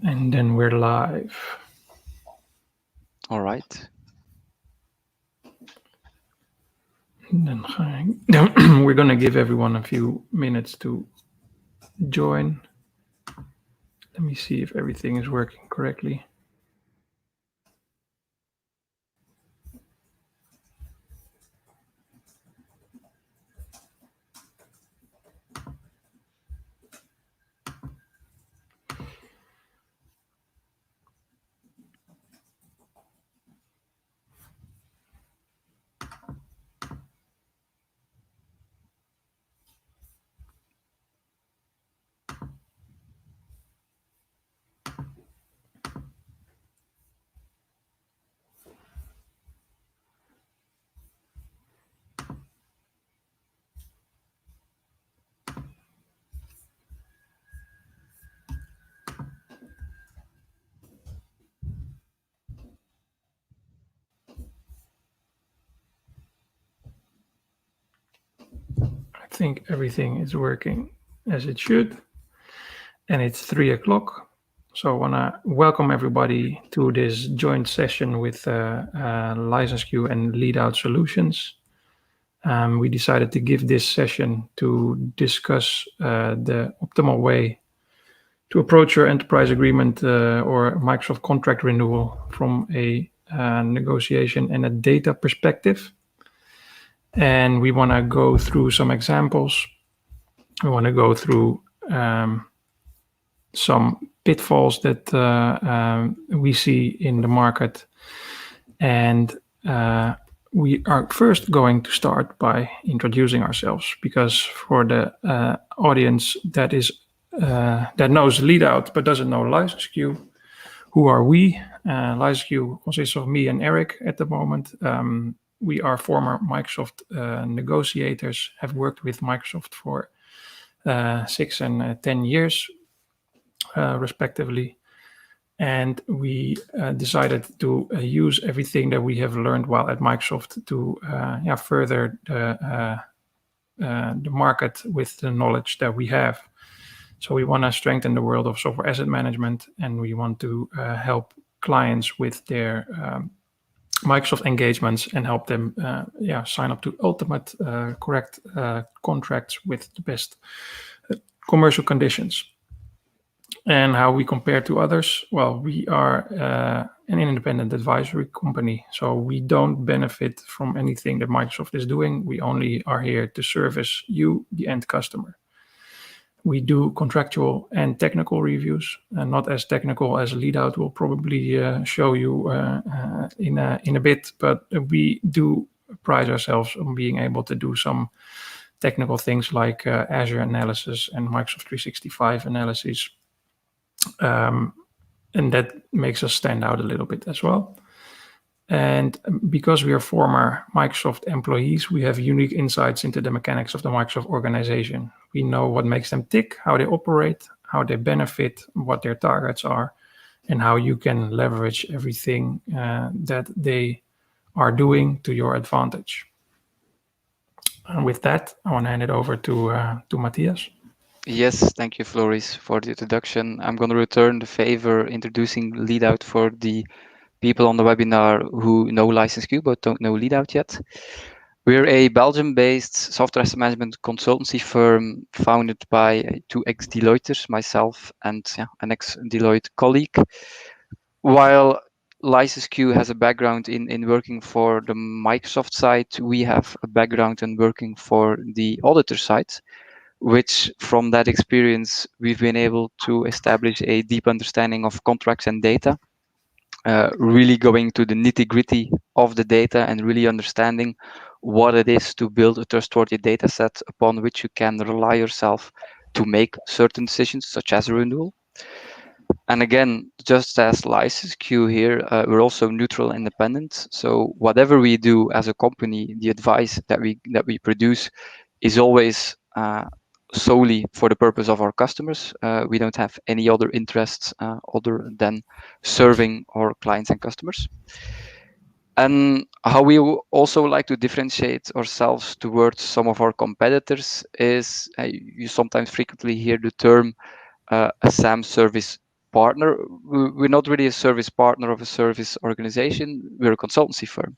And then we're live. All right. Then we're going to give everyone a few minutes to join. Let me see if everything is working correctly. I think everything is working as it should. And it's 3 o'clock. So I want to welcome everybody to this joint session with LicenseQ and LeadOut Solutions. We decided to give this session to discuss the optimal way to approach your enterprise agreement or Microsoft contract renewal from a negotiation and a data perspective. And we want to go through some examples. We want to go through some pitfalls that we see in the market. And we are first going to start by introducing ourselves, because for the audience that knows LeadOut but doesn't know LicenseQ, who are we? LicenseQ consists of me and Eric at the moment. We are former Microsoft negotiators, have worked with Microsoft for 6 and 10 years, respectively. And we decided to use everything that we have learned while at Microsoft to further the market with the knowledge that we have. So we want to strengthen the world of software asset management, and we want to help clients with their Microsoft engagements and help them sign up to ultimate correct contracts with the best commercial conditions. And how we compare to others? Well, we are an independent advisory company, so we don't benefit from anything that Microsoft is doing. We only are here to service you, the end customer. We do contractual and technical reviews, and not as technical as LeadOut will probably show you in a bit, but we do pride ourselves on being able to do some technical things like Azure analysis and Microsoft 365 analysis. And that makes us stand out a little bit as well. And because we are former Microsoft employees, we have unique insights into the mechanics of the Microsoft organization. We know what makes them tick, how they operate, how they benefit, what their targets are, and how you can leverage everything that they are doing to your advantage. And with that, I want to hand it over to Matthias. Yes, thank you, Floris, for the introduction. I'm going to return the favor introducing LeadOut for the people on the webinar who know LicenseQ but don't know LeadOut yet. We're a Belgium-based software asset management consultancy firm founded by 2 ex-Deloitters, myself and an ex-Deloitte colleague. While LicenseQ has a background in working for the Microsoft side, we have a background in working for the auditor side, which from that experience, we've been able to establish a deep understanding of contracts and data, really going to the nitty-gritty of the data and really understanding what it is to build a trustworthy data set upon which you can rely yourself to make certain decisions, such as a renewal. And again, just as LicenseQ here, we're also neutral and independent. So whatever we do as a company, the advice that we produce is always solely for the purpose of our customers. We don't have any other interests other than serving our clients and customers. And how we also like to differentiate ourselves towards some of our competitors is you sometimes frequently hear the term a SAM service partner. We're not really a service partner of a service organization. We're a consultancy firm.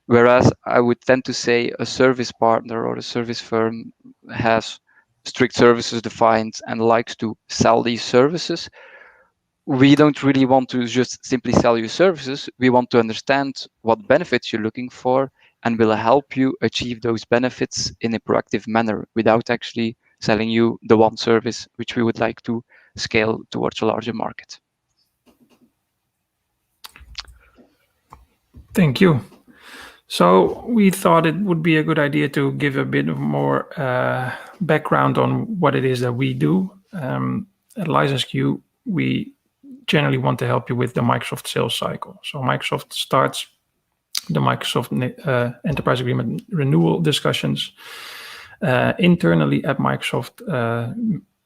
Whereas I would tend to say a service partner or a service firm has strict services defined and likes to sell these services. We don't really want to just simply sell you services. We want to understand what benefits you're looking for and will help you achieve those benefits in a proactive manner without actually selling you the one service which we would like to scale towards a larger market. Thank you. So we thought it would be a good idea to give a bit of more background on what it is that we do. At LicenseQ, we generally want to help you with the Microsoft sales cycle. So Microsoft starts the Microsoft Enterprise Agreement renewal discussions internally at Microsoft,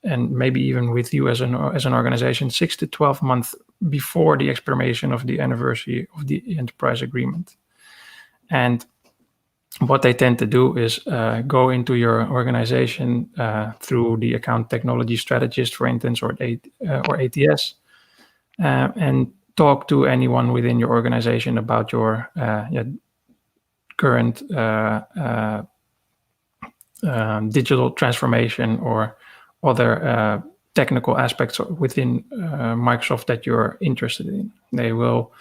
and maybe even with you as an organization, 6 to 12 months before the expiration of the anniversary of the Enterprise Agreement. And what they tend to do is go into your organization through the account technology strategist, for instance, or ATS, and talk to anyone within your organization about your current digital transformation or other technical aspects within Microsoft that you're interested in. They will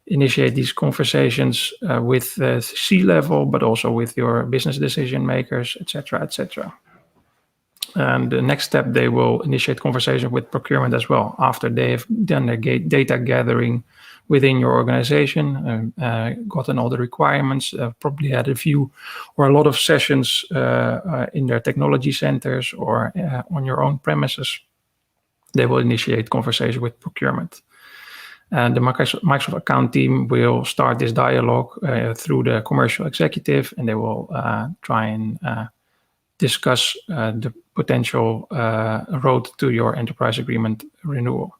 initiate these conversations with the C-level, but also with your business decision makers, etc., etc. And the next step, they will initiate conversation with procurement as well after they have done their data gathering within your organization, gotten all the requirements, probably had a few or a lot of sessions in their technology centers or on your own premises. They will initiate conversation with procurement. And the Microsoft account team will start this dialogue through the commercial executive, and they will try and discuss the potential road to your enterprise agreement renewal.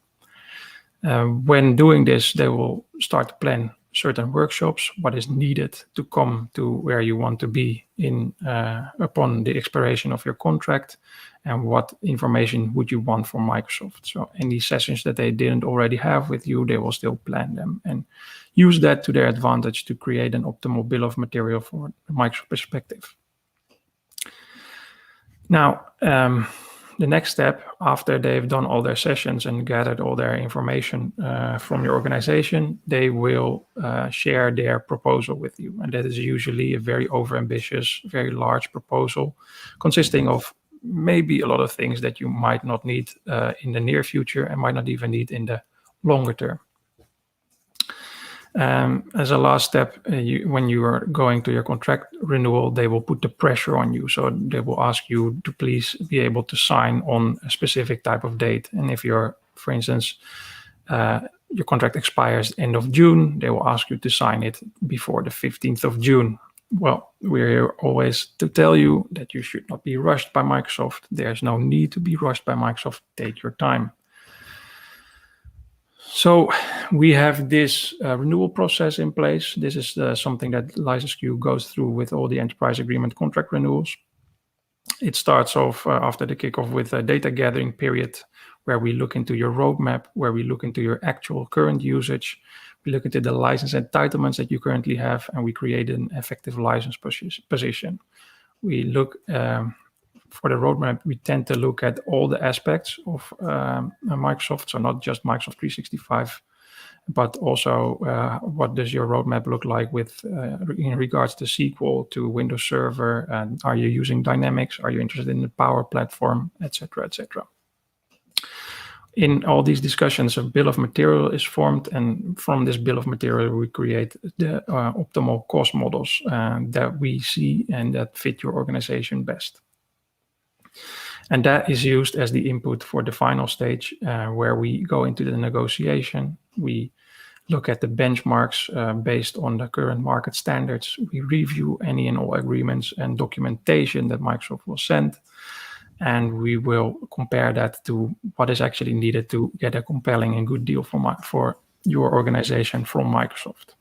When doing this, they will start to plan certain workshops, what is needed to come to where you want to be upon the expiration of your contract, and what information would you want from Microsoft. So any sessions that they didn't already have with you, they will still plan them and use that to their advantage to create an optimal bill of material for the Microsoft perspective. Now, the next step, after they've done all their sessions and gathered all their information from your organization, they will share their proposal with you. And that is usually a very overambitious, very large proposal consisting of maybe a lot of things that you might not need in the near future and might not even need in the longer term. As a last step, when you are going to your contract renewal, they will put the pressure on you. So they will ask you to please be able to sign on a specific type of date. And if you're, for instance, your contract expires end of June, they will ask you to sign it before the 15th of June. Well, we're here always to tell you that you should not be rushed by Microsoft. There's no need to be rushed by Microsoft. Take your time. So we have this renewal process in place. This is something that LicenseQ goes through with all the enterprise agreement contract renewals. It starts off after the kickoff with a data gathering period where we look into your roadmap, where we look into your actual current usage. We look into the license entitlements that you currently have, and we create an effective license position. We look for the roadmap, we tend to look at all the aspects of Microsoft, so not just Microsoft 365, but also what does your roadmap look like with in regards to SQL, to Windows Server, and are you using Dynamics? Are you interested in the Power Platform, etc., etc. In all these discussions, a bill of material is formed, and from this bill of material, we create the optimal cost models that we see and that fit your organization best. And that is used as the input for the final stage where we go into the negotiation. We look at the benchmarks based on the current market standards. We review any and all agreements and documentation that Microsoft will send. And we will compare that to what is actually needed to get a compelling and good deal for your organization from Microsoft.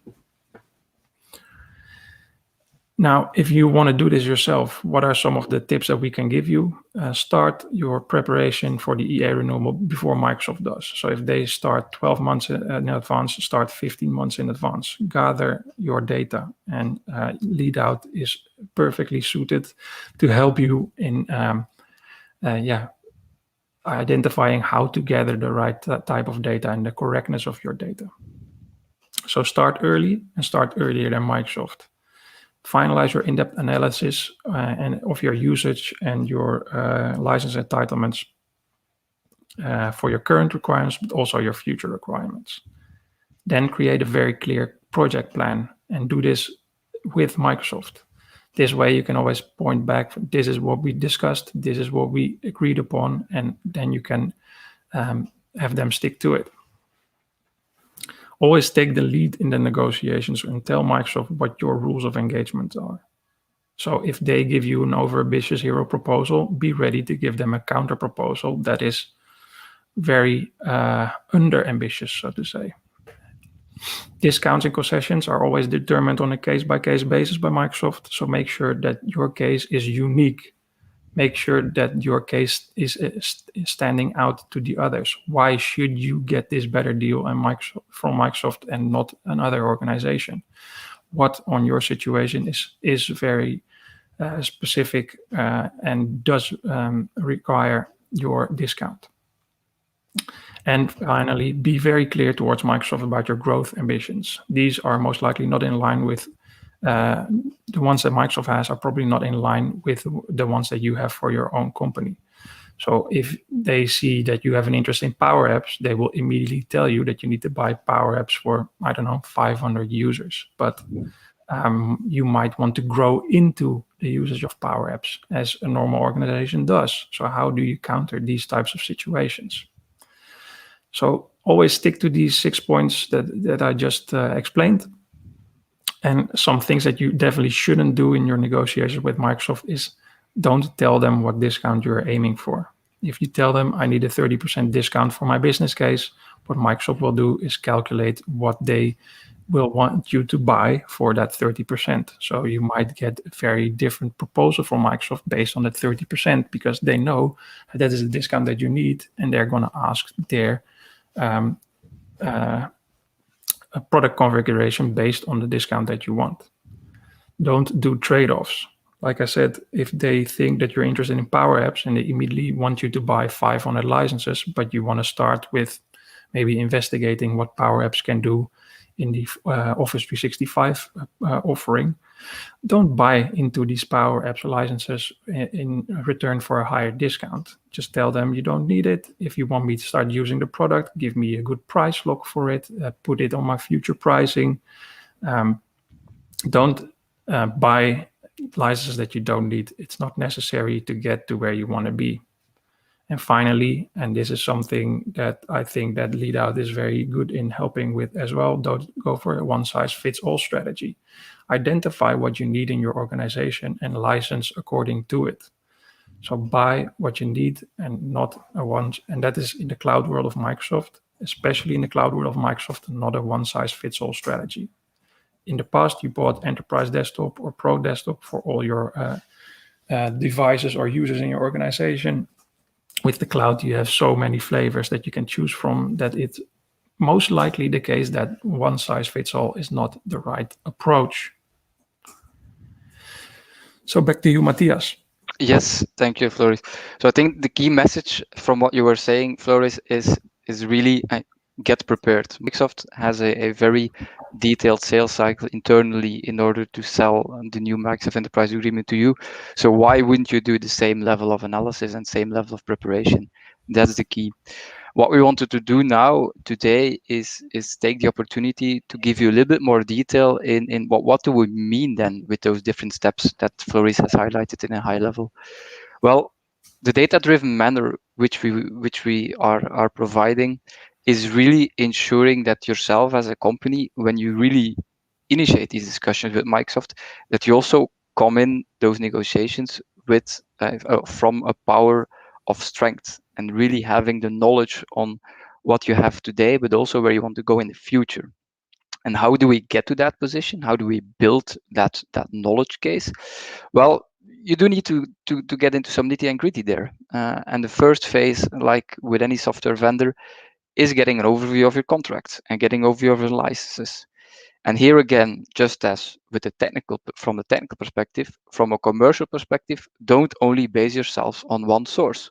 Now, if you want to do this yourself, what are some of the tips that we can give you? Start your preparation for the EA renewal before Microsoft does. So if they start 12 months in advance, start 15 months in advance. Gather your data, and LeadOut is perfectly suited to help you in identifying how to gather the right type of data and the correctness of your data. So start early and start earlier than Microsoft. Finalize your in-depth analysis and of your usage and your license entitlements for your current requirements, but also your future requirements. Then create a very clear project plan and do this with Microsoft. This way you can always point back, this is what we discussed, this is what we agreed upon, and then you can have them stick to it. Always take the lead in the negotiations and tell Microsoft what your rules of engagement are. So if they give you an over-ambitious hero proposal, be ready to give them a counter proposal that is very under-ambitious, so to say. Discounts and concessions are always determined on a case-by-case basis by Microsoft, so make sure that your case is unique. Make sure that your case is standing out to the others. Why should you get this better deal from Microsoft and not another organization? What on your situation is very specific and does require your discount. And finally, be very clear towards Microsoft about your growth ambitions. These are most likely not in line with the ones that Microsoft has are probably not in line with the ones that you have for your own company. So if they see that you have an interest in Power Apps, they will immediately tell you that you need to buy Power Apps for, 500 users. But you might want to grow into the usage of Power Apps as a normal organization does. So how do you counter these types of situations? So always stick to these 6 points that I just explained. And some things that you definitely shouldn't do in your negotiations with Microsoft is don't tell them what discount you're aiming for. If you tell them I need a 30% discount for my business case, what Microsoft will do is calculate what they will want you to buy for that 30%. So you might get a very different proposal from Microsoft based on that 30% because they know that is the discount that you need, and they're going to ask their a product configuration based on the discount that you want. Don't do trade-offs. Like I said, if they think that you're interested in Power Apps and they immediately want you to buy 500 licenses, but you want to start with maybe investigating what Power Apps can do in the Office 365 offering, don't buy into these Power Apps licenses in return for a higher discount. Just tell them you don't need it. If you want me to start using the product, give me a good price lock for it, put it on my future pricing. Don't buy licenses that you don't need. It's not necessary to get to where you want to be. And finally, and this is something that I think that LeadOut is very good in helping with as well, don't go for a one-size-fits-all strategy. Identify what you need in your organization and license according to it. So buy what you need and not a one, and that is in the cloud world of Microsoft, especially in the cloud world of Microsoft, not a one-size-fits-all strategy. In the past, you bought Enterprise Desktop or Pro Desktop for all your devices or users in your organization. With the cloud, you have so many flavors that you can choose from that it's most likely the case that one size fits all is not the right approach. So back to you, Matthias. Yes, thank you, Floris. So I think the key message from what you were saying, Floris, is really get prepared. Microsoft has a very detailed sales cycle internally in order to sell the new Microsoft Enterprise Agreement to you. So why wouldn't you do the same level of analysis and same level of preparation? That's the key. What we wanted to do now today is take the opportunity to give you a little bit more detail in what do we mean then with those different steps that Floris has highlighted in a high level. Well, the data-driven manner which we are providing is really ensuring that yourself as a company, when you really initiate these discussions with Microsoft, that you also come in those negotiations with from a power of strength and really having the knowledge on what you have today, but also where you want to go in the future. And how do we get to that position? How do we build that knowledge case? Well, you do need to get into some nitty and gritty there. And the first phase, like with any software vendor, is getting an overview of your contracts and getting overview of your licenses. And here again, just as with the technical, from the technical perspective, from a commercial perspective, don't only base yourselves on one source.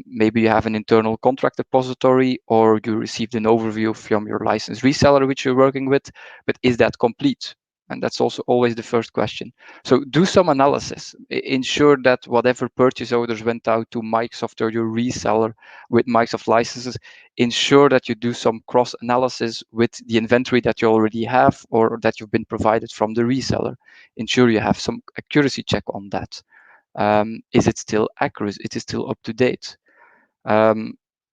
Maybe you have an internal contract repository, or you received an overview from your licensed reseller which you're working with, but is that complete? And that's also always the first question. So do some analysis. Ensure that whatever purchase orders went out to Microsoft or your reseller with Microsoft licenses, ensure that you do some cross analysis with the inventory that you already have or that you've been provided from the reseller. Ensure you have some accuracy check on that. Is it still accurate? Is it still up to date?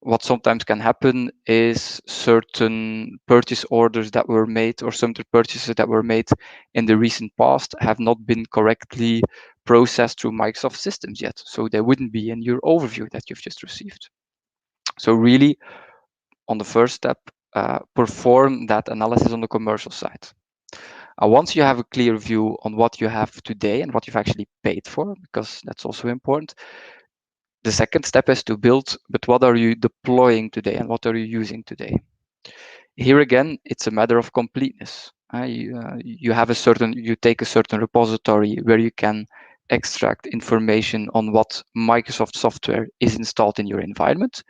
What sometimes can happen is certain purchase orders that were made or some purchases that were made in the recent past have not been correctly processed through Microsoft systems yet. So they wouldn't be in your overview that you've just received. So really, on the first step, perform that analysis on the commercial side. Once you have a clear view on what you have today and what you've actually paid for, because that's also important, the second step is to build, but what are you deploying today and what are you using today? Here again, it's a matter of completeness. You have a certain, you take a certain repository where you can extract information on what Microsoft software is installed in your environment,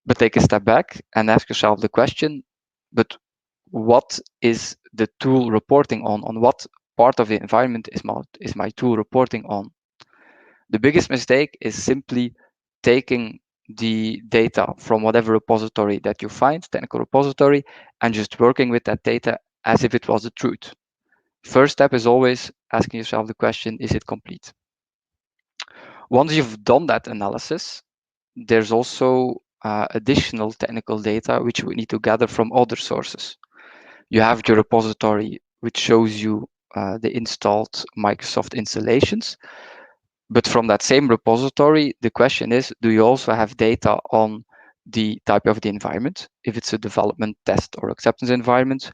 but take a step back and ask yourself the question, but what is the tool reporting on what part of the environment is my tool reporting on? The biggest mistake is simply taking the data from whatever repository that you find, technical repository, and just working with that data as if it was the truth. First step is always asking yourself the question, is it complete? Once you've done that analysis, there's also additional technical data which we need to gather from other sources. You have your repository which shows you the installed Microsoft installations. But from that same repository, the question is, do you also have data on the type of the environment? If it's a development, test, or acceptance environment,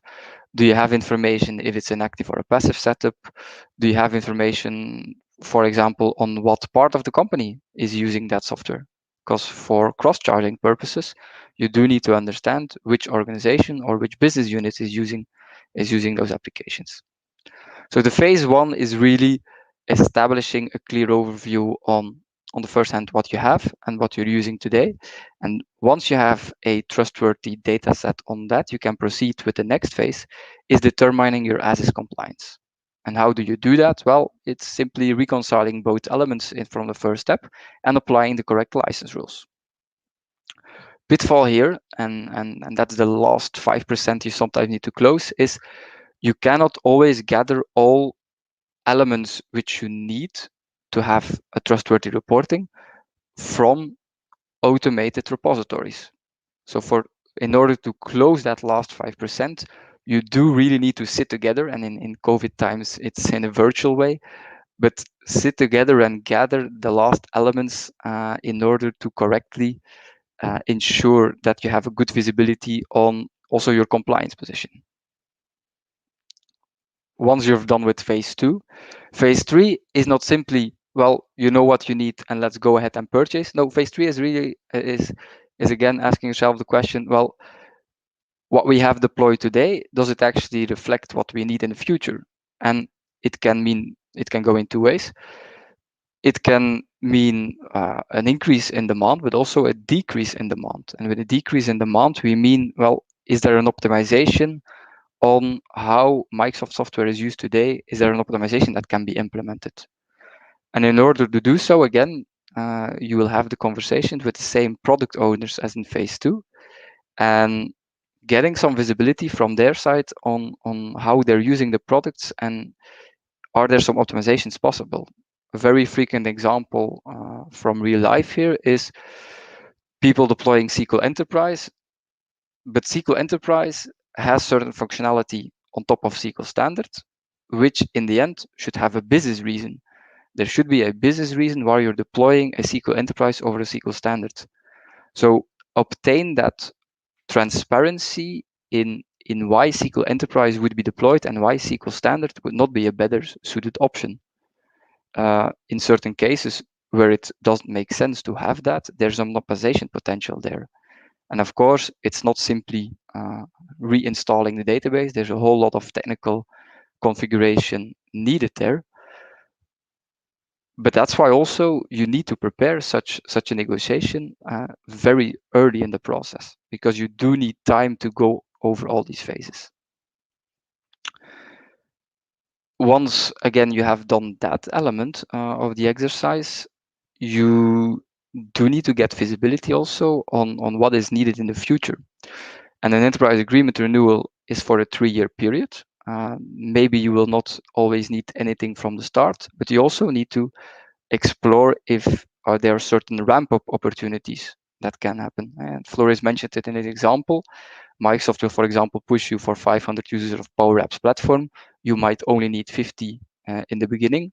do you have information if it's an active or a passive setup? Do you have information, for example, on what part of the company is using that software? Because for cross-charging purposes, you do need to understand which organization or which business unit is using those applications. So the phase one is really establishing a clear overview on the first hand what you have and what you're using today. And once you have a trustworthy data set on that, you can proceed with the next phase, is determining your as-is compliance. And how do you do that? Well, it's simply reconciling both elements from the first step and applying the correct license rules. Pitfall here, and that's the last 5% you sometimes need to close, is you cannot always gather all elements which you need to have a trustworthy reporting from automated repositories. So in order to close that last 5%, you do really need to sit together, and in COVID times, it's in a virtual way, but sit together and gather the last elements in order to correctly ensure that you have a good visibility on also your compliance position. Once you're done with phase 2, phase 3 is not simply, well, you know what you need and let's go ahead and purchase. No, phase 3 is really is again asking yourself the question, well, what we have deployed today, does it actually reflect what we need in the future? And it can go in two ways. It can mean an increase in demand, but also a decrease in demand. And with a decrease in demand, we mean, well, is there an optimization on how Microsoft software is used today? Is there an optimization that can be implemented? And in order to do so, again, you will have the conversations with the same product owners as in phase 2, and getting some visibility from their side on how they're using the products and are there some optimizations possible. A very frequent example from real life here is people deploying SQL Enterprise, but SQL Enterprise has certain functionality on top of SQL Standard, which in the end should have a business reason. There should be a business reason why you're deploying a SQL Enterprise over a SQL Standard. So obtain that transparency in in why SQL Enterprise would be deployed and why SQL Standard would not be a better suited option. In certain cases where it doesn't make sense to have that, there's some optimization potential there. And of course, it's not simply reinstalling the database. There's a whole lot of technical configuration needed there. But that's why also you need to prepare such a negotiation very early in the process, because you do need time to go over all these phases. Once again you have done that element of the exercise, you do need to get visibility also on what is needed in the future. And an enterprise agreement renewal is for a 3-year period. Maybe you will not always need anything from the start, but you also need to explore if there are certain ramp-up opportunities that can happen. And Floris mentioned it in his example. Microsoft will, for example, push you for 500 users of Power Apps platform. You might only need 50 in the beginning.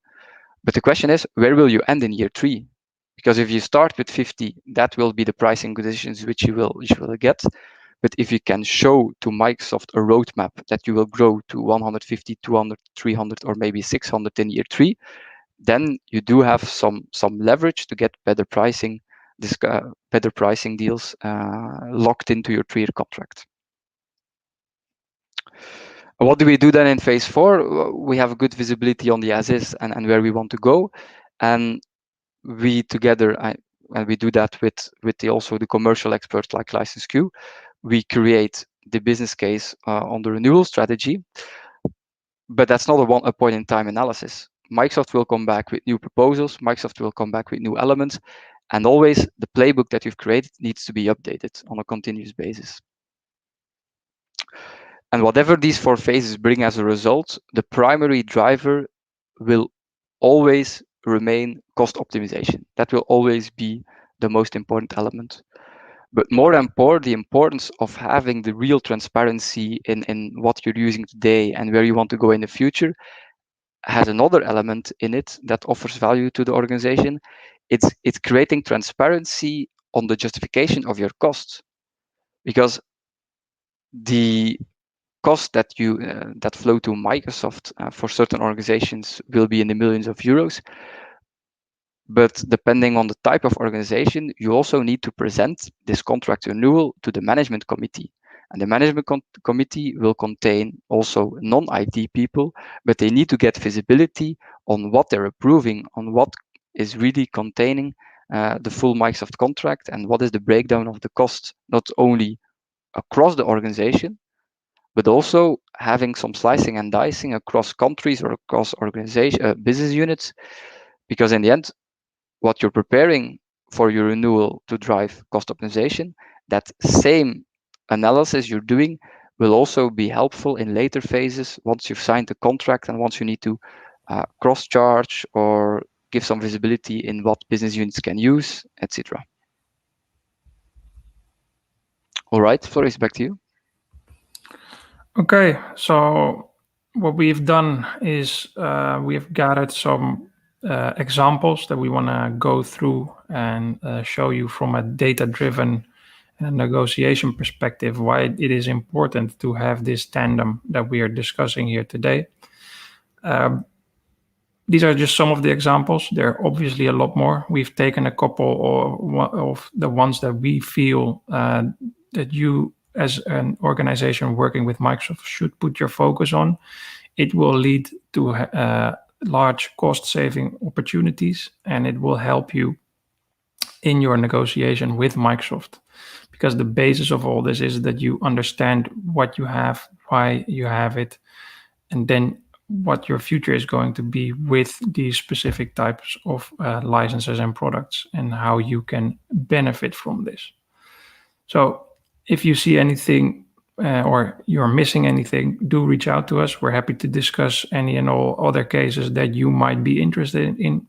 But the question is, where will you end in year 3? Because if you start with 50, that will be the pricing conditions which you will get. But if you can show to Microsoft a roadmap that you will grow to 150, 200, 300, or maybe 600 in year 3, then you do have some leverage to get better pricing deals locked into your 3-year contract. What do we do then in phase 4? We have good visibility on the as-is and where we want to go, and we together, and we do that with also the commercial experts like LicenseQ. We create the business case on the renewal strategy, but that's not a point-in-time analysis. Microsoft will come back with new proposals. Microsoft will come back with new elements, and always the playbook that you've created needs to be updated on a continuous basis. And whatever these 4 phases bring as a result, the primary driver will always remain cost optimization. That will always be the most important element. But more important, the importance of having the real transparency in what you're using today and where you want to go in the future has another element in it that offers value to the organization. It's creating transparency on the justification of your costs, because the cost that that flow to Microsoft for certain organizations will be in the millions of euros. But depending on the type of organization, you also need to present this contract renewal to the management committee. And the management committee will contain also non-IT people, but they need to get visibility on what they're approving, on what is really containing the full Microsoft contract, and what is the breakdown of the costs, not only across the organization, but also having some slicing and dicing across countries or across business units, because in the end, what you're preparing for your renewal to drive cost optimization, that same analysis you're doing will also be helpful in later phases once you've signed the contract and once you need to cross-charge or give some visibility in what business units can use, etc. All right, Floris, back to you. Okay, so what we've done is we have gathered some examples that we want to go through and show you from a data-driven negotiation perspective why it is important to have this tandem that we are discussing here today. These are just some of the examples. There are obviously a lot more. We've taken a couple of the ones that we feel that you as an organization working with Microsoft should put your focus on. It will lead to large cost-saving opportunities, and it will help you in your negotiation with Microsoft. Because the basis of all this is that you understand what you have, why you have it, and then what your future is going to be with these specific types of licenses and products, and how you can benefit from this. So if you see anything or you're missing anything, do reach out to us. We're happy to discuss any and all other cases that you might be interested in.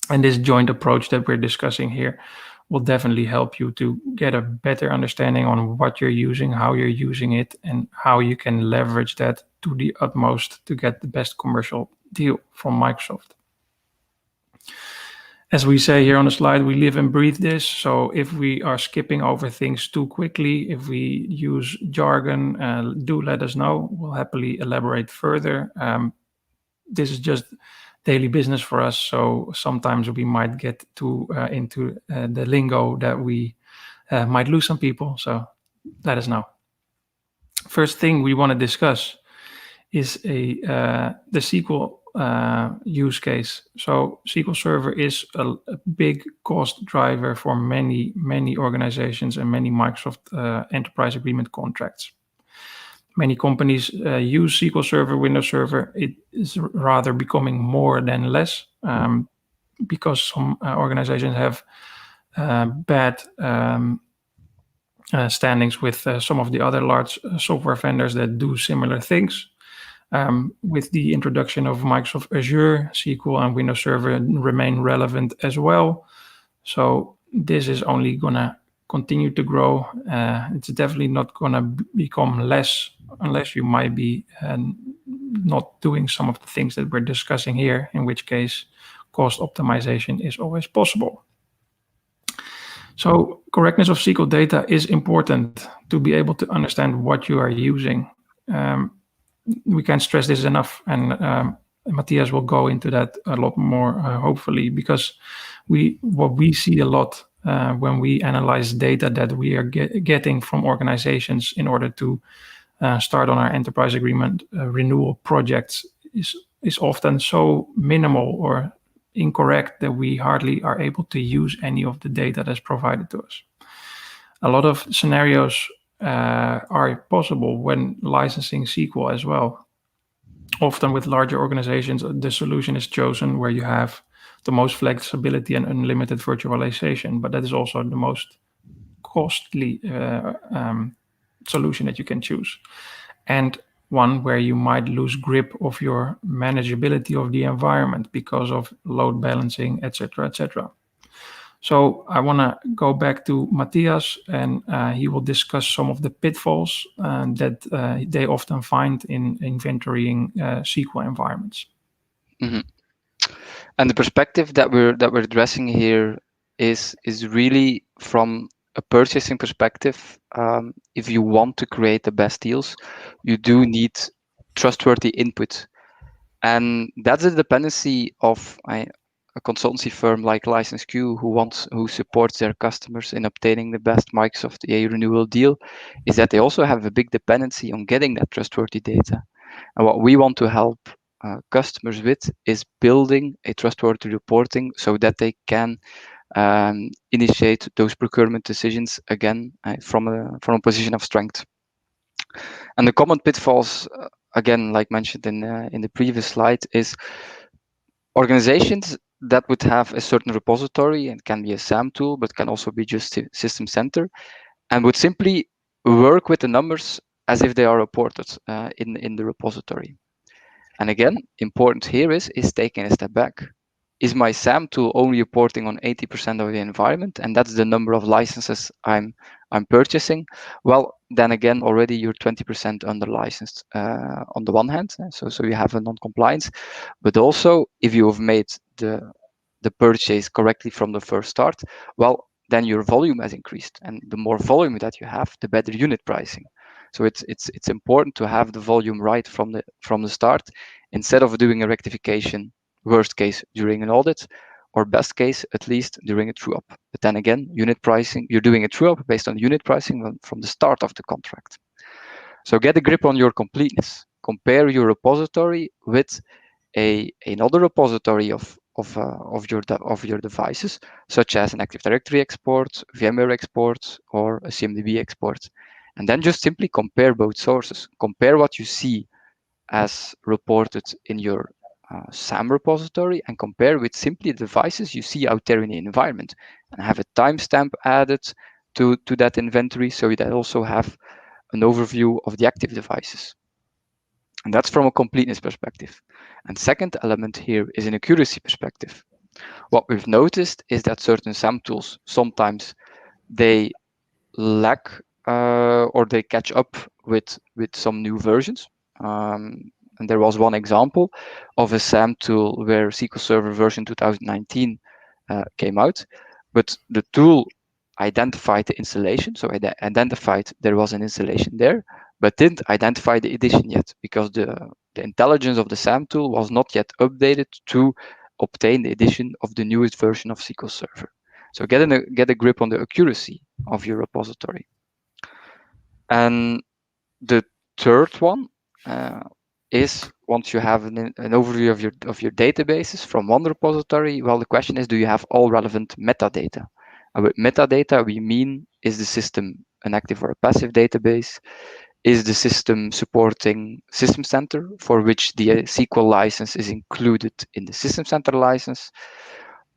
And this joint approach that we're discussing here will definitely help you to get a better understanding on what you're using, how you're using it, and how you can leverage that to the utmost to get the best commercial deal from Microsoft. As we say here on the slide, we live and breathe this. So if we are skipping over things too quickly, if we use jargon, do let us know. We'll happily elaborate further. This is just daily business for us. So sometimes we might get too into the lingo that we might lose some people. So let us know. First thing we want to discuss is the SQL use case. So SQL Server is a big cost driver for many organizations and many Microsoft Enterprise Agreement contracts. Many companies use SQL Server, Windows Server. It is rather becoming more than less because some organizations have bad standings with some of the other large software vendors that do similar things. With the introduction of Microsoft Azure, SQL and Windows Server remain relevant as well. So this is only going to continue to grow. It's definitely not going to become less unless you might be not doing some of the things that we're discussing here, in which case cost optimization is always possible. So correctness of SQL data is important to be able to understand what you are using. We can't stress this enough, and Matthias will go into that a lot more, hopefully, because what we see a lot when we analyze data that we are getting from organizations in order to start on our enterprise agreement renewal projects is often so minimal or incorrect that we hardly are able to use any of the data that's provided to us. A lot of scenarios are possible when licensing SQL as well. Often with larger organizations, the solution is chosen where you have the most flexibility and unlimited virtualization, but that is also the most costly solution that you can choose. And one where you might lose grip of your manageability of the environment because of load balancing, etc., etc. So I want to go back to Matthias, and he will discuss some of the pitfalls that they often find in inventorying SQL environments. Mm-hmm. And the perspective that we're addressing here is really from a purchasing perspective. If you want to create the best deals, you do need trustworthy input, and that's a dependency of a consultancy firm like LicenseQ who supports their customers in obtaining the best Microsoft EA renewal deal, is that they also have a big dependency on getting that trustworthy data. And what we want to help customers with is building a trustworthy reporting so that they can initiate those procurement decisions again from a position of strength. And the common pitfalls, again, like mentioned in the previous slide, is organizations that would have a certain repository, and can be a SAM tool, but can also be just System Center, and would simply work with the numbers as if they are reported in the repository. And again, important here is taking a step back. Is my SAM tool only reporting on 80% of the environment, and that's the number of licenses I'm purchasing? Well, then again, already you're 20% under licensed on the one hand, so you have a non-compliance, but also if you have made the purchase correctly from the first start, well, then your volume has increased, and the more volume that you have, the better unit pricing. So it's important to have the volume right from the start, instead of doing a rectification, worst case during an audit, or best case at least during a true up. But then again, unit pricing, you're doing a true up based on unit pricing from the start of the contract. So get a grip on your completeness. Compare your repository with another repository of your devices, such as an Active Directory export, VMware export, or a CMDB export. And then just simply compare both sources. Compare what you see as reported in your SAM repository, and compare with simply the devices you see out there in the environment, and have a timestamp added to that inventory, so that also have an overview of the active devices. And that's from a completeness perspective. And second element here is an accuracy perspective. What we've noticed is that certain SAM tools, sometimes they lack or they catch up with some new versions. And there was one example of a SAM tool where SQL Server version 2019 came out, but the tool identified the installation, so it identified there was an installation there, but didn't identify the edition yet, because the intelligence of the SAM tool was not yet updated to obtain the edition of the newest version of SQL Server. So get a grip on the accuracy of your repository. And the third one is, once you have an overview of your databases from one repository, well, the question is, do you have all relevant metadata? And with metadata, we mean, is the system an active or a passive database? Is the system supporting System Center, for which the SQL license is included in the System Center license?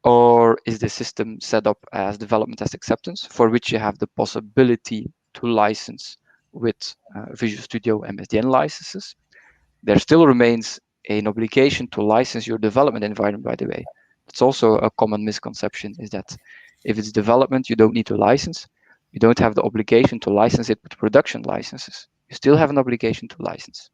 Or is the system set up as development as acceptance, for which you have the possibility to license with Visual Studio MSDN licenses? There still remains an obligation to license your development environment, by the way. It's also a common misconception, is that if it's development, you don't need to license. You don't have the obligation to license it with production licenses. You still have an obligation to license.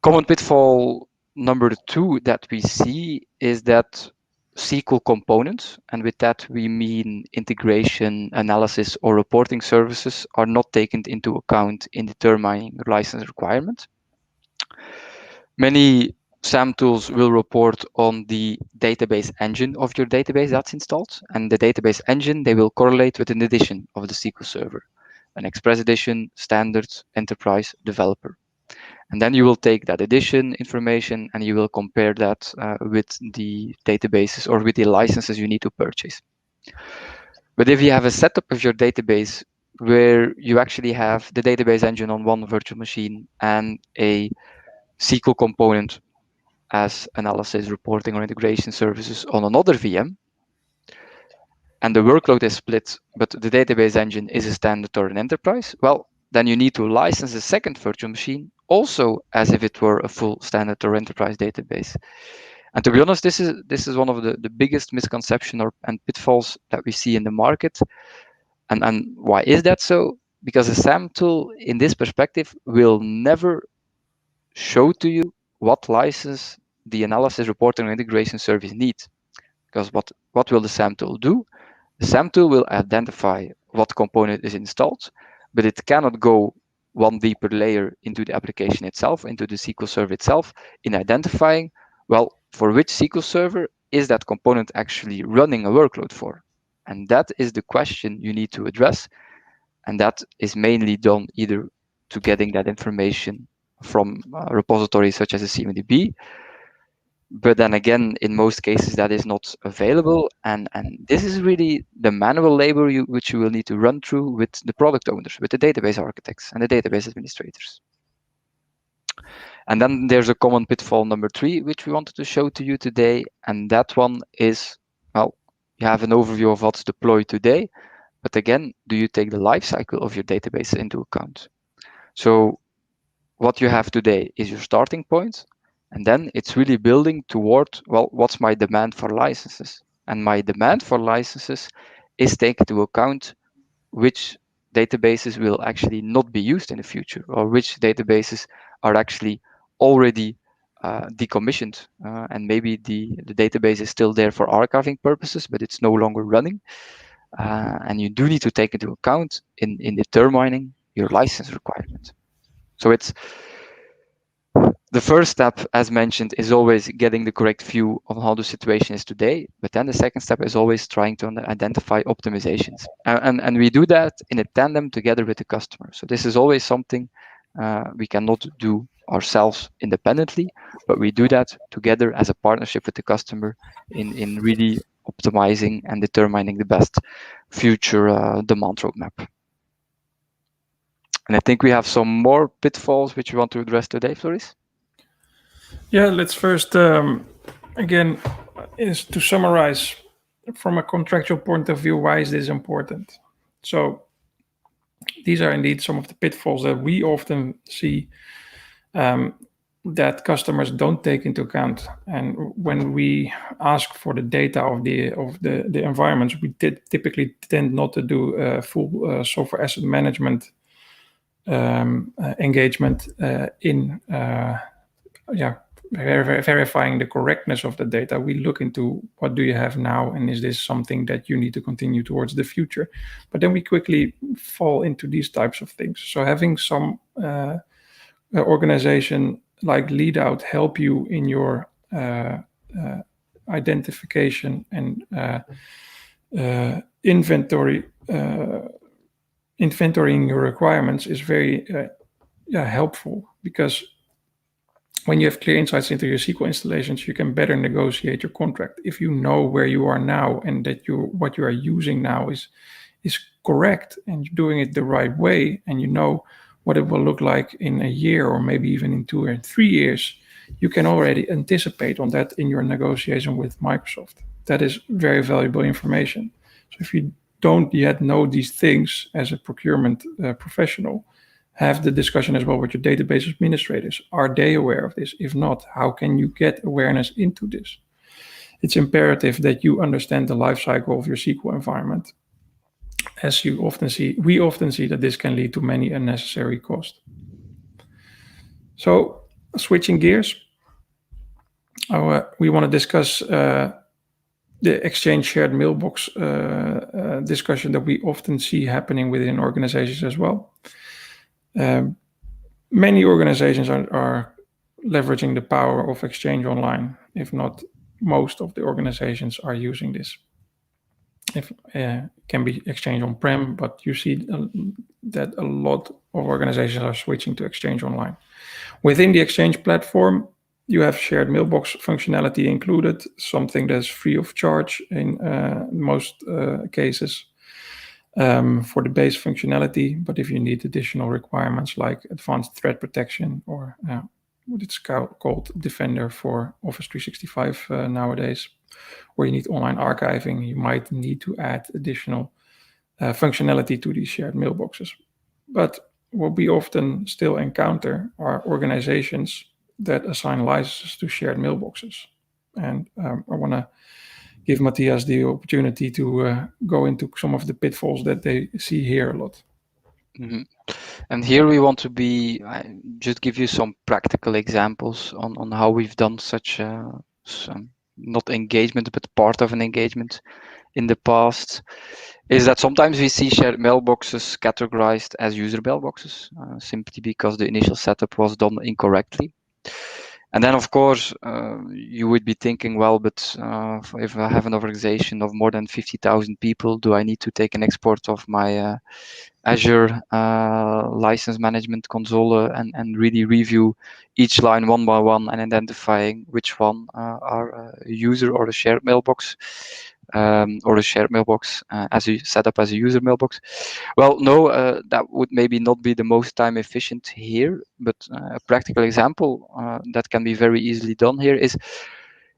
Common pitfall number 2 that we see is that SQL components, and with that we mean integration, analysis, or reporting services, are not taken into account in determining the license requirement. Many SAM tools will report on the database engine of your database that's installed, and the database engine, they will correlate with an edition of the SQL Server, an Express edition, standard, enterprise, developer. And then you will take that edition information and you will compare that with the databases or with the licenses you need to purchase. But if you have a setup of your database where you actually have the database engine on one virtual machine and a SQL component as analysis, reporting, or integration services on another VM, and the workload is split, but the database engine is a standard or an enterprise, well, then you need to license a second virtual machine also as if it were a full standard or enterprise database. And to be honest, this is one of the biggest misconceptions and pitfalls that we see in the market. And why is that so? Because a SAM tool in this perspective will never show to you what license the analysis, reporting, and integration service needs. Because what will the SAM tool do? The SAM tool will identify what component is installed, but it cannot go one deeper layer into the application itself, into the SQL Server itself, in identifying, well, for which SQL Server is that component actually running a workload for? And that is the question you need to address. And that is mainly done either to getting that information from repositories such as a CMDB, but then again, in most cases, that is not available. And this is really the manual labor which you will need to run through with the product owners, with the database architects and the database administrators. And then there's a common pitfall number 3, which we wanted to show to you today. And that one is, well, you have an overview of what's deployed today. But again, do you take the life cycle of your database into account? So what you have today is your starting point. And then it's really building toward, well, what's my demand for licenses? And my demand for licenses is taken into account which databases will actually not be used in the future, or which databases are actually already decommissioned. And maybe the database is still there for archiving purposes, but it's no longer running. And you do need to take into account in determining your license requirement. So it's the first step, as mentioned, is always getting the correct view of how the situation is today. But then the second step is always trying to identify optimizations. And we do that in a tandem together with the customer. So this is always something we cannot do ourselves independently, but we do that together as a partnership with the customer in really optimizing and determining the best future demand roadmap. And I think we have some more pitfalls which we want to address today, Floris. Yeah, let's first, again, is to summarize from a contractual point of view, why is this important? So these are indeed some of the pitfalls that we often see that customers don't take into account. And when we ask for the data of the environments, we typically tend not to do full software asset management engagement verifying the correctness of the data, we look into what do you have now, and is this something that you need to continue towards the future? But then we quickly fall into these types of things. So having some organization like LEADOUT help you in your identification and inventorying your requirements is very helpful, because when you have clear insights into your SQL installations, you can better negotiate your contract. If you know where you are now and that what you are using now is correct and you're doing it the right way, and you know what it will look like in a year or maybe even in 2 or 3 years, you can already anticipate on that in your negotiation with Microsoft. That is very valuable information. So if you don't yet know these things as a procurement professional, have the discussion as well with your database administrators. Are they aware of this? If not, how can you get awareness into this? It's imperative that you understand the life cycle of your SQL environment. As we often see that this can lead to many unnecessary costs. So, switching gears, we want to discuss the Exchange shared mailbox discussion that we often see happening within organizations as well. Many organizations are leveraging the power of Exchange Online. If not, most of the organizations are using this. It can be Exchange on-prem, but you see that a lot of organizations are switching to Exchange Online. Within the Exchange platform, you have shared mailbox functionality included, something that's free of charge in most cases for the base functionality. But if you need additional requirements like advanced threat protection or what it's called Defender for Office 365 nowadays, or you need online archiving, you might need to add additional functionality to these shared mailboxes. But what we often still encounter are organizations that assign licenses to shared mailboxes. And I want to give Matthias the opportunity to go into some of the pitfalls that they see here a lot. Mm-hmm. And here we want to just give you some practical examples on how we've done such some, not engagement, but part of an engagement in the past, is that sometimes we see shared mailboxes categorized as user mailboxes, simply because the initial setup was done incorrectly. And then, of course, you would be thinking, well, but if I have an organization of more than 50,000 people, do I need to take an export of my Azure license management console and really review each line one by one and identifying which one are a user or a shared mailbox, or a shared mailbox as a set up as a user mailbox? Well, no, that would maybe not be the most time efficient here, but a practical example that can be very easily done here is,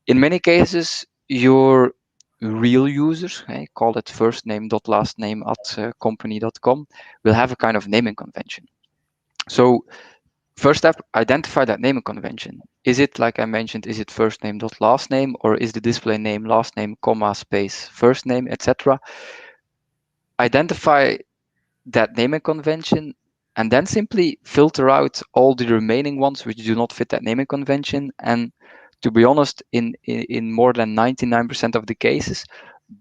in many cases, your real users, call it first name dot last name at company.com, will have a kind of naming convention. So first step, identify that naming convention. Is it, like I mentioned, is it first name dot last name, or is the display name last name, comma, space, first name, etc.? Identify that naming convention, and then simply filter out all the remaining ones which do not fit that naming convention. And to be honest, in more than 99% of the cases,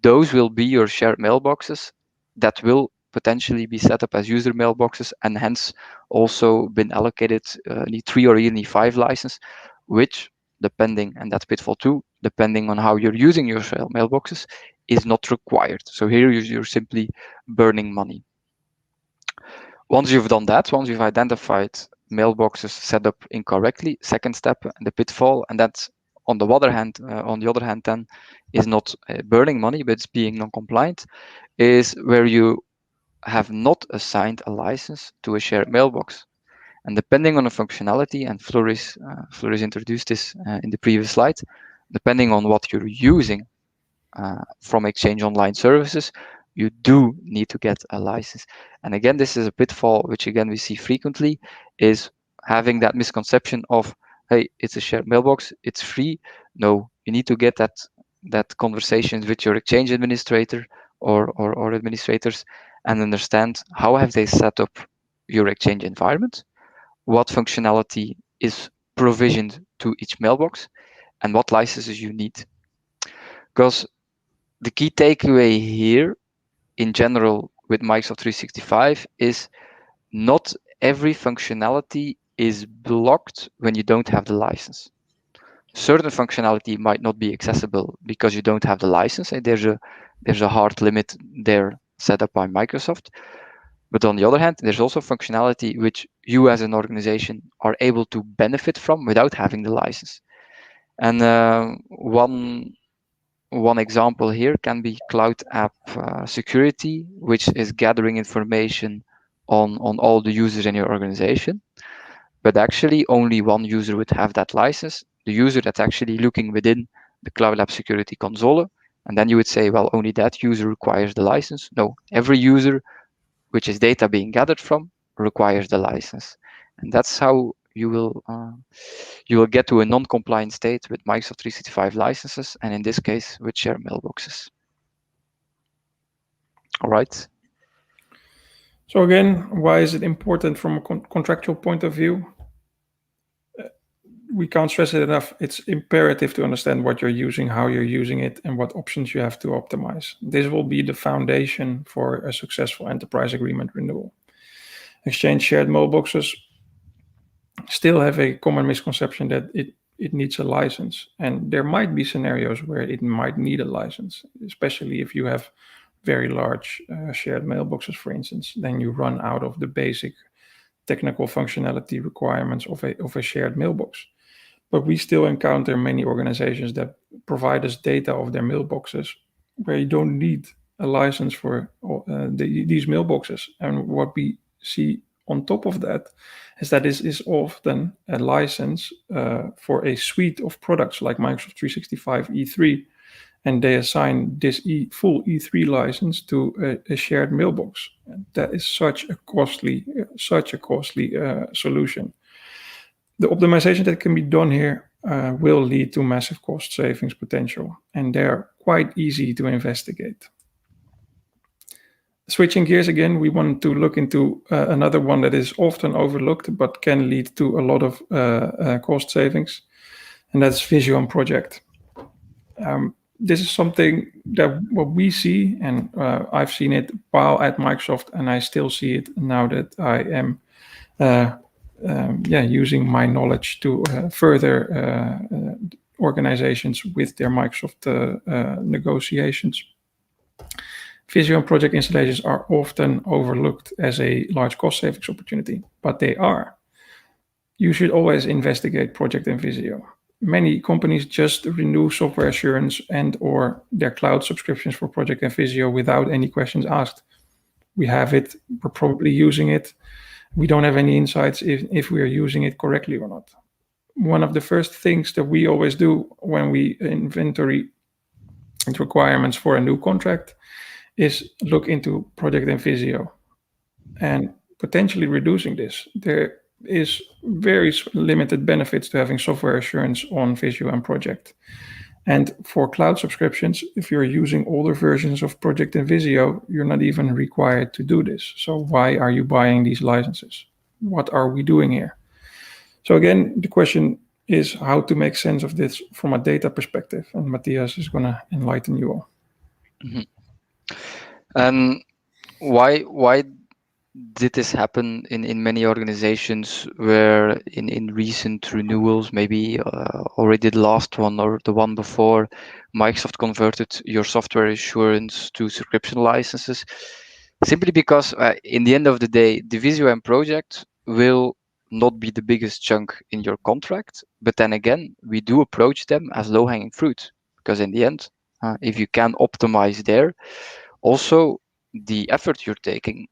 those will be your shared mailboxes that will potentially be set up as user mailboxes, and hence also been allocated an E3 or even E5 license, which, depending, and that's pitfall 2, depending on how you're using your shared mailboxes, is not required. So here you're simply burning money. Once you've done that, once you've identified mailboxes set up incorrectly, second step, the pitfall, and that's on the other hand, then is not burning money, but it's being non-compliant, is where you have not assigned a license to a shared mailbox. And depending on the functionality, and Floris introduced this in the previous slide, depending on what you're using from Exchange Online services, you do need to get a license. And again, this is a pitfall which again we see frequently, is having that misconception of, hey, it's a shared mailbox, it's free. No, you need to get that conversations with your Exchange administrator or administrators, and understand how have they set up your Exchange environment, what functionality is provisioned to each mailbox and what licenses you need. Because the key takeaway here in general with Microsoft 365 is not every functionality is blocked when you don't have the license. Certain functionality might not be accessible because you don't have the license, and there's a hard limit there set up by Microsoft. But on the other hand, there's also functionality which you as an organization are able to benefit from without having the license. And one example here can be Cloud App Security, which is gathering information on all the users in your organization. But actually, only one user would have that license, the user that's actually looking within the Cloud App Security console. And then you would say, well, only that user requires the license. No, every user which is data being gathered from requires the license. And that's how you will get to a non-compliant state with Microsoft 365 licenses, and in this case, with shared mailboxes. All right. So again, why is it important from a contractual point of view? We can't stress it enough. It's imperative to understand what you're using, how you're using it, and what options you have to optimize. This will be the foundation for a successful enterprise agreement renewal. Exchange shared mailboxes still have a common misconception that it needs a license. And there might be scenarios where it might need a license, especially if you have very large shared mailboxes, for instance. Then you run out of the basic technical functionality requirements of a shared mailbox. But we still encounter many organizations that provide us data of their mailboxes where you don't need a license for these mailboxes. And what we see on top of that is that this is often a license for a suite of products like Microsoft 365 E3, and they assign this full E3 license to a shared mailbox. And that is such a costly solution. The optimization that can be done here will lead to massive cost savings potential, and they're quite easy to investigate. Switching gears again, we want to look into another one that is often overlooked but can lead to a lot of cost savings, and that's Visio and Project. This is something that what we see, and I've seen it while at Microsoft, and I still see it now that I am using my knowledge to further organizations with their Microsoft negotiations. Visio and project installations are often overlooked as a large cost savings opportunity, but they are. You should always investigate project and Visio. Many companies just renew software assurance and or their cloud subscriptions for project and Visio without any questions asked. We have it, we're probably using it. We don't have any insights if we are using it correctly or not. One of the first things that we always do when we inventory requirements for a new contract is look into project and Visio and potentially reducing this. There is very limited benefits to having software assurance on Visio and project. And for cloud subscriptions, if you're using older versions of project and Visio, you're not even required to do this. So why are you buying these licenses? What are we doing here? So again, the question is how to make sense of this from a data perspective. And Matthias is going to enlighten you all. Mm-hmm. And why did this happen in many organizations where in recent renewals, maybe already the last one or the one before, Microsoft converted your software assurance to subscription licenses? Simply because in the end of the day, the Visio and project will not be the biggest chunk in your contract, but then again, we do approach them as low-hanging fruit, because in the end, if you can optimize there, also the effort you're taking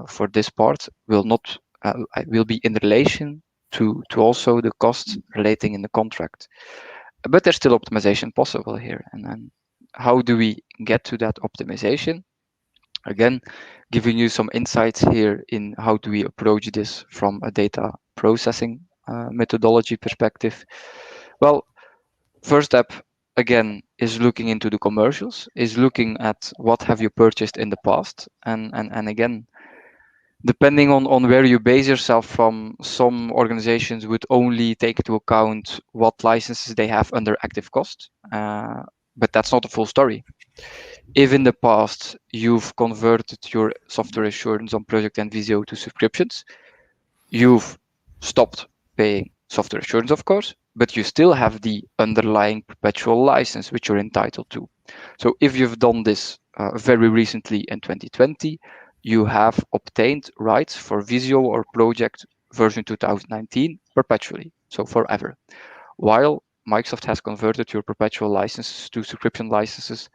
for this part will not will be in relation to also the costs relating in the contract. But there's still optimization possible here. And then how do we get to that optimization? Again, giving you some insights here in how do we approach this from a data processing methodology perspective. Well, first step, again, is looking into the commercials, is looking at what have you purchased in the past. And again, Depending on where you base yourself from, some organizations would only take into account what licenses they have under active cost, but that's not the full story. If in the past you've converted your software assurance on Project and Visio to subscriptions, you've stopped paying software assurance, of course, but you still have the underlying perpetual license which you're entitled to. So if you've done this very recently in 2020, you have obtained rights for Visio or Project version 2019 perpetually, so forever. While Microsoft has converted your perpetual licenses to subscription licenses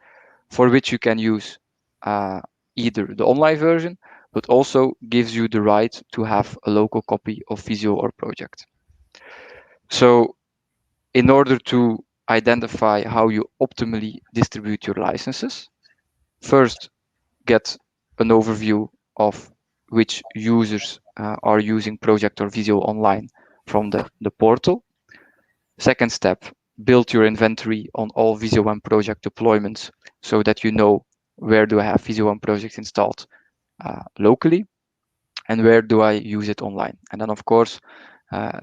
for which you can use either the online version, but also gives you the right to have a local copy of Visio or Project. So in order to identify how you optimally distribute your licenses, first get an overview of which users are using Project or Visio online from the portal. Second step, build your inventory on all Visio and Project deployments so that you know where do I have Visio and Project installed locally and where do I use it online. And then of course,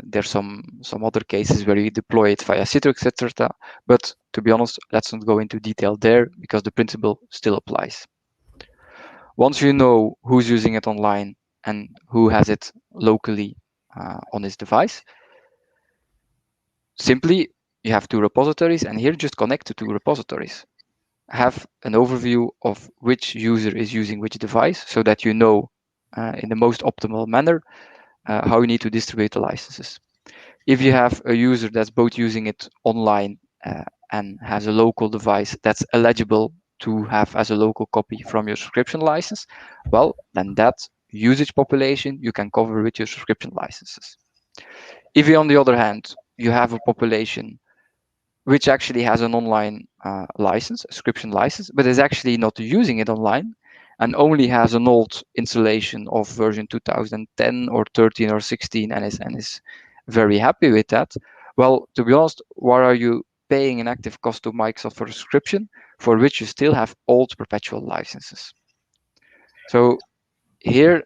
there's some other cases where you deploy it via Citrix, etc. But to be honest, let's not go into detail there because the principle still applies. Once you know who's using it online and who has it locally on his device, simply you have two repositories, and here just connect to two repositories. Have an overview of which user is using which device so that you know in the most optimal manner how you need to distribute the licenses. If you have a user that's both using it online and has a local device that's eligible to have as a local copy from your subscription license, well, then that usage population you can cover with your subscription licenses. If you, on the other hand, you have a population which actually has an online license, a subscription license, but is actually not using it online and only has an old installation of version 2010 or 13 or 16 and is very happy with that, well, to be honest, why are you paying an active cost to Microsoft for a subscription for which you still have old perpetual licenses? So here,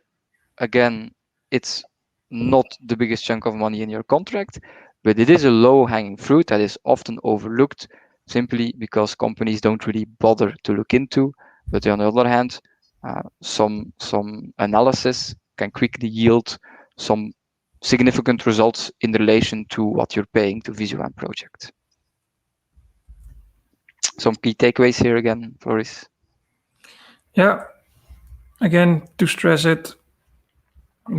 again, it's not the biggest chunk of money in your contract, but it is a low-hanging fruit that is often overlooked simply because companies don't really bother to look into. But on the other hand, some analysis can quickly yield some significant results in relation to what you're paying to Visio and Project. Some key takeaways here again, Floris. Yeah. Again, to stress it,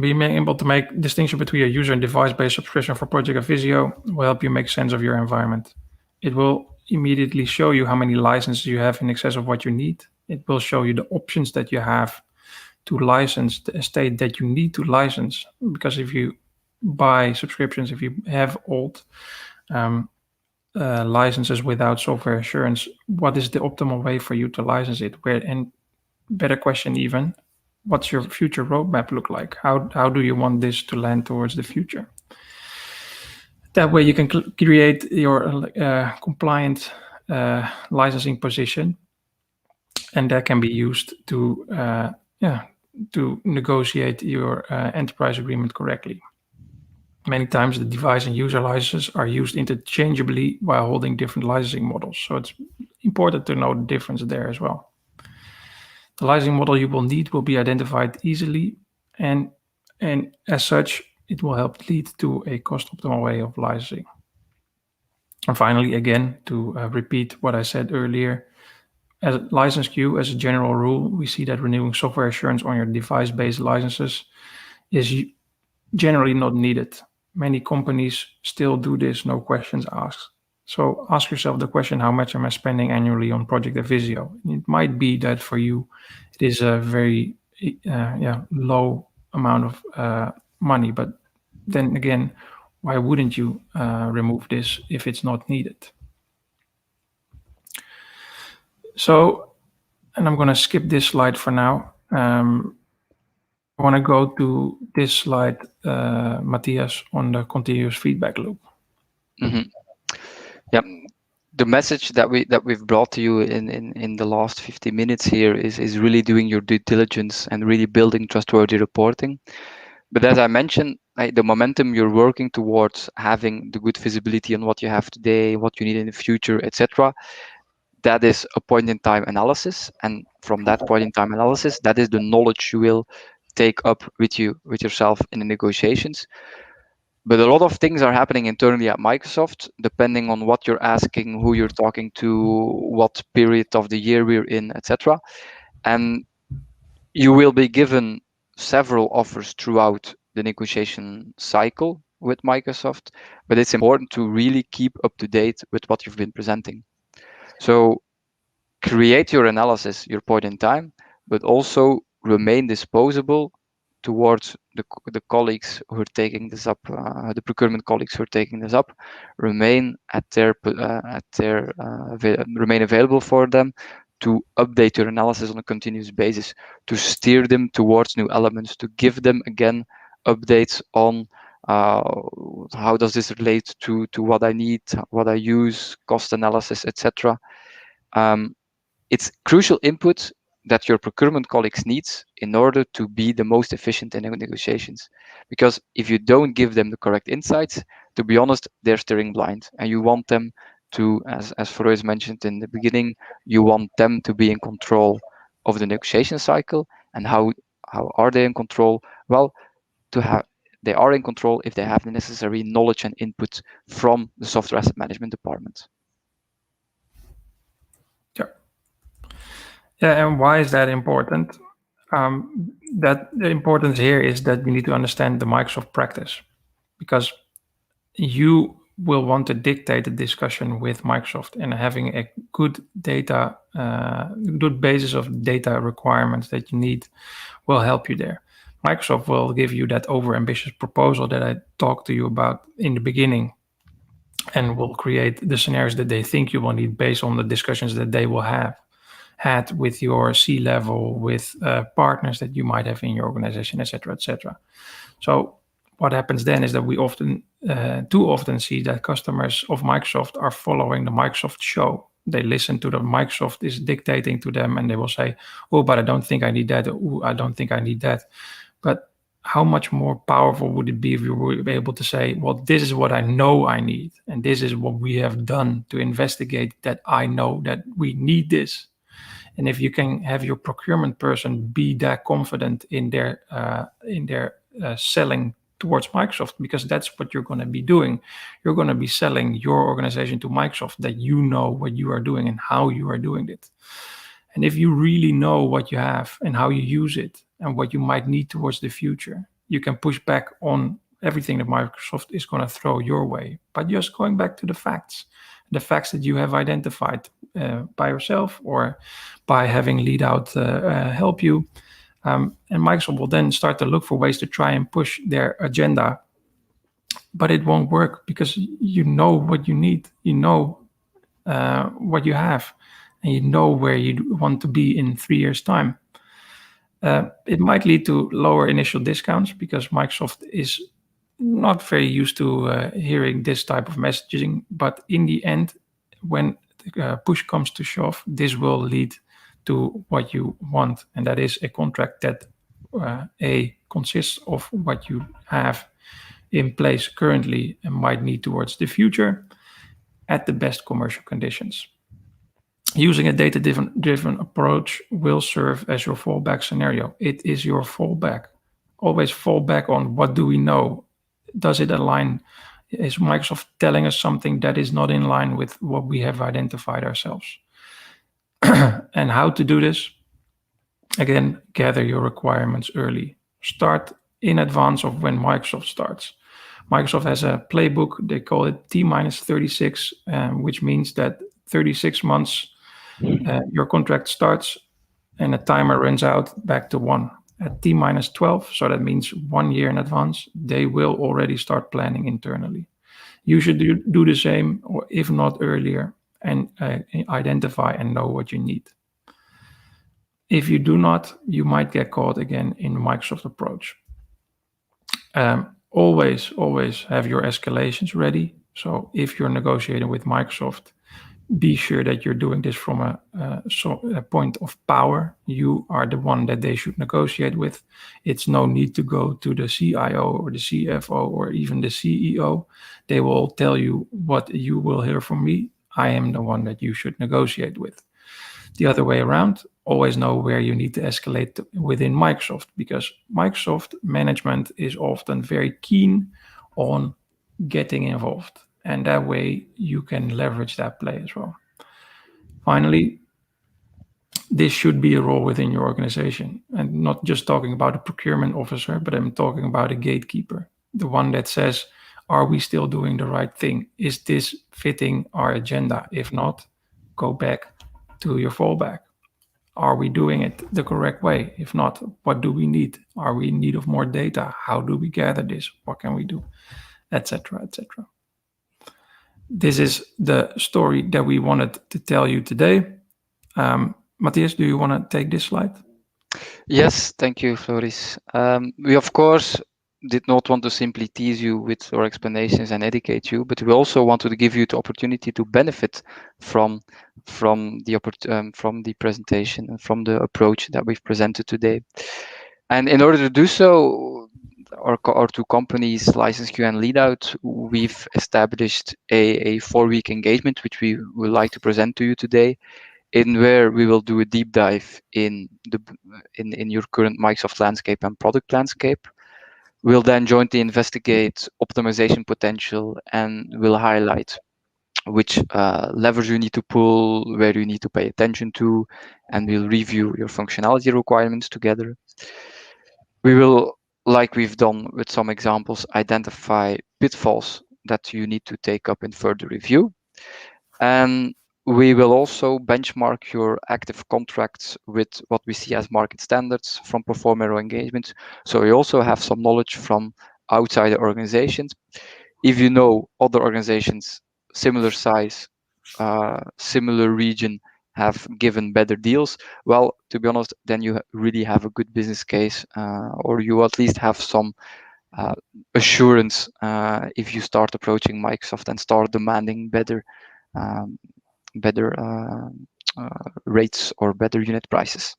being able to make distinction between a user and device-based subscription for Project or Visio will help you make sense of your environment. It will immediately show you how many licenses you have in excess of what you need. It will show you the options that you have to license the estate that you need to license. Because if you buy subscriptions, if you have old licenses without software assurance, what is the optimal way for you to license it? And better question even, what's your future roadmap look like? How do you want this to land towards the future? That way you can create your compliant licensing position, and that can be used to negotiate your enterprise agreement correctly. Many times the device and user licenses are used interchangeably while holding different licensing models. So it's important to know the difference there as well. The licensing model you will need will be identified easily, and as such, it will help lead to a cost-optimal way of licensing. And finally, again, to repeat what I said earlier, as a license queue, as a general rule, we see that renewing software assurance on your device-based licenses is generally not needed. Many companies still do this, no questions asked. So ask yourself the question, how much am I spending annually on Project Visio? It might be that for you, it is a very low amount of money, but then again, why wouldn't you remove this if it's not needed? So, and I'm going to skip this slide for now. I want to go to this slide, Matthias, on the continuous feedback loop. Mm-hmm. Yep. the message that we've brought to you in the last 50 minutes here is really doing your due diligence and really building trustworthy reporting. But as I mentioned, the momentum you're working towards, having the good visibility on what you have today, what you need in the future, etc., that is a point in time analysis. And from that point in time analysis, that is the knowledge you will take up with yourself in the negotiations. But a lot of things are happening internally at Microsoft, depending on what you're asking, who you're talking to, what period of the year we're in, etc. And you will be given several offers throughout the negotiation cycle with Microsoft, but it's important to really keep up to date with what you've been presenting. So create your analysis, your point in time, but also remain disposable towards the colleagues who are taking this up, the procurement colleagues who are taking this up, remain remain available for them to update your analysis on a continuous basis, to steer them towards new elements, to give them again updates on how does this relate to what I need, what I use, cost analysis, etc. It's crucial input that your procurement colleagues needs in order to be the most efficient in negotiations. Because if you don't give them the correct insights, to be honest, they're steering blind, and you want them to, as Floris mentioned in the beginning, you want them to be in control of the negotiation cycle. And how are they in control? Well, they are in control if they have the necessary knowledge and input from the software asset management department. Yeah, and why is that important? That the importance here is that we need to understand the Microsoft practice, because you will want to dictate the discussion with Microsoft, and having a good good basis of data requirements that you need will help you there. Microsoft will give you that overambitious proposal that I talked to you about in the beginning, and will create the scenarios that they think you will need based on the discussions that they will have had with your C-level, with partners that you might have in your organization, etc., etc. So what happens then is that we too often see that customers of Microsoft are following the Microsoft show. They listen to the Microsoft is dictating to them, and they will say, "Oh, but I don't think I need that. Oh, I don't think I need that." But how much more powerful would it be if you were able to say, "Well, this is what I know I need, and this is what we have done to investigate that I know that we need this." And if you can have your procurement person be that confident in their selling towards Microsoft, because that's what you're going to be doing. You're going to be selling your organization to Microsoft, that you know what you are doing and how you are doing it. And if you really know what you have and how you use it and what you might need towards the future, you can push back on everything that Microsoft is going to throw your way by just going back to the facts that you have identified by yourself or by having LEADOUT help you. And Microsoft will then start to look for ways to try and push their agenda, but it won't work because you know what you need, you know what you have, and you know where you want to be in 3 years' time. It might lead to lower initial discounts because Microsoft is not very used to hearing this type of messaging, but in the end, when the push comes to shove, this will lead to what you want, and that is a contract that consists of what you have in place currently and might need towards the future at the best commercial conditions. Using a data-driven approach will serve as your fallback scenario. It is your fallback. Always fall back on what do we know? Does it align? Is Microsoft telling us something that is not in line with what we have identified ourselves? And how to do this? Again, gather your requirements early. Start in advance of when Microsoft starts. Microsoft has a playbook, they call it T-36, which means that 36 months your contract starts and a timer runs out back to 1. At T-12, so that means 1 year in advance, they will already start planning internally. You should do the same, or if not earlier, and identify and know what you need. If you do not, you might get caught again in the Microsoft approach. Always have your escalations ready. So if you're negotiating with Microsoft, be sure that you're doing this from a point of power. You are the one that they should negotiate with. It's no need to go to the CIO or the CFO or even the CEO. They will tell you what you will hear from me. I am the one that you should negotiate with. The other way around, always know where you need to escalate within Microsoft, because Microsoft management is often very keen on getting involved. And that way you can leverage that play as well. Finally, this should be a role within your organization. And not just talking about a procurement officer, but I'm talking about a gatekeeper, the one that says, are we still doing the right thing? Is this fitting our agenda? If not, go back to your fallback. Are we doing it the correct way? If not, what do we need? Are we in need of more data? How do we gather this? What can we do? Etc. etc. This is the story that we wanted to tell you today. Matthias, do you want to take this slide? Yes, thank you, Floris. We, of course, did not want to simply tease you with our explanations and educate you, but we also wanted to give you the opportunity to benefit from the presentation and from the approach that we've presented today. And in order to do so, our two companies, LicenseQ and LeadOut, we've established a 4-week engagement, which we would like to present to you today, in where we will do a deep dive in your current Microsoft landscape and product landscape. We'll then jointly investigate optimization potential, and we'll highlight which levers you need to pull, where you need to pay attention to, and we'll review your functionality requirements together. We will, like we've done with some examples, identify pitfalls that you need to take up in further review. And we will also benchmark your active contracts with what we see as market standards from performer engagement. So you also have some knowledge from outside organizations. If you know other organizations, similar size, similar region, have given better deals, well, to be honest, then you really have a good business case, or you at least have some assurance if you start approaching Microsoft and start demanding better rates or better unit prices.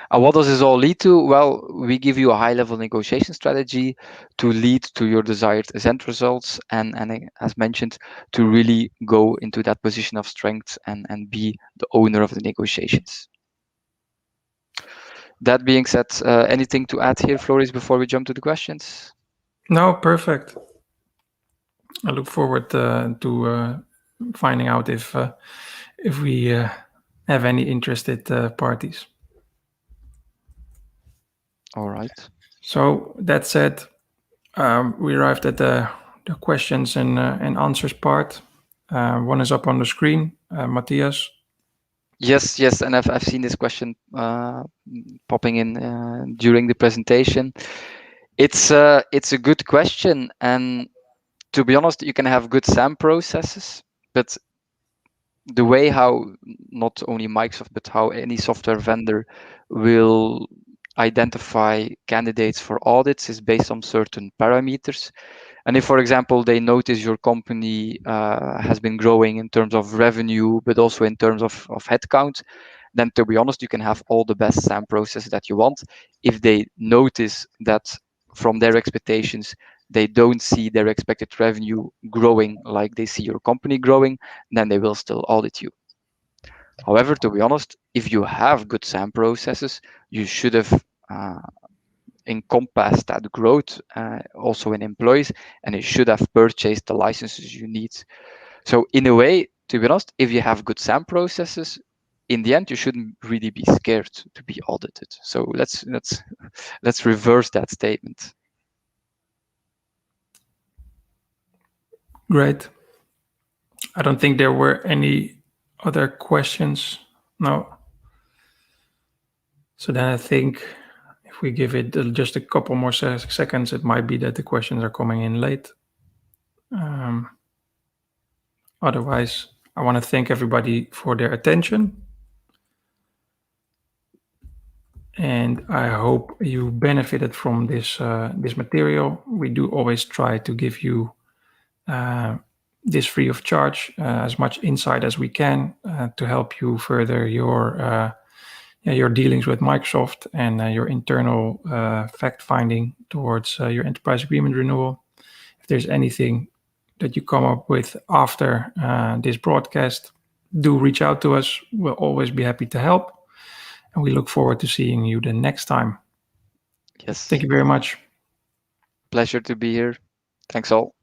And what does this all lead to? Well, we give you a high-level negotiation strategy to lead to your desired end results, and as mentioned, to really go into that position of strength and be the owner of the negotiations. That being said, anything to add here, Floris, before we jump to the questions? No, perfect. I look forward to finding out if we have any interested parties. All right. So that said, we arrived at the questions and answers part. One is up on the screen. Matthias. Yes, and I've seen this question popping in during the presentation. It's a good question, and to be honest, you can have good SAM processes, but the way how not only Microsoft, but how any software vendor will identify candidates for audits is based on certain parameters. And if, for example, they notice your company has been growing in terms of revenue, but also in terms of headcount, then to be honest, you can have all the best SAM processes that you want. If they notice that from their expectations, they don't see their expected revenue growing like they see your company growing, then they will still audit you. However, to be honest, if you have good SAM processes, you should have encompassed that growth also in employees, and you should have purchased the licenses you need. So in a way, to be honest, if you have good SAM processes, in the end, you shouldn't really be scared to be audited. So let's reverse that statement. Great. I don't think there were any other questions. No. So then I think if we give it just a couple more seconds, it might be that the questions are coming in late. Otherwise, I want to thank everybody for their attention. And I hope you benefited from this material. We do always try to give you this free of charge, as much insight as we can to help you further your dealings with Microsoft and your internal fact finding towards your enterprise agreement renewal. If there's anything that you come up with after this broadcast, do reach out to us. We'll always be happy to help. And we look forward to seeing you the next time. Yes. Thank you very much. Pleasure to be here. Thanks all.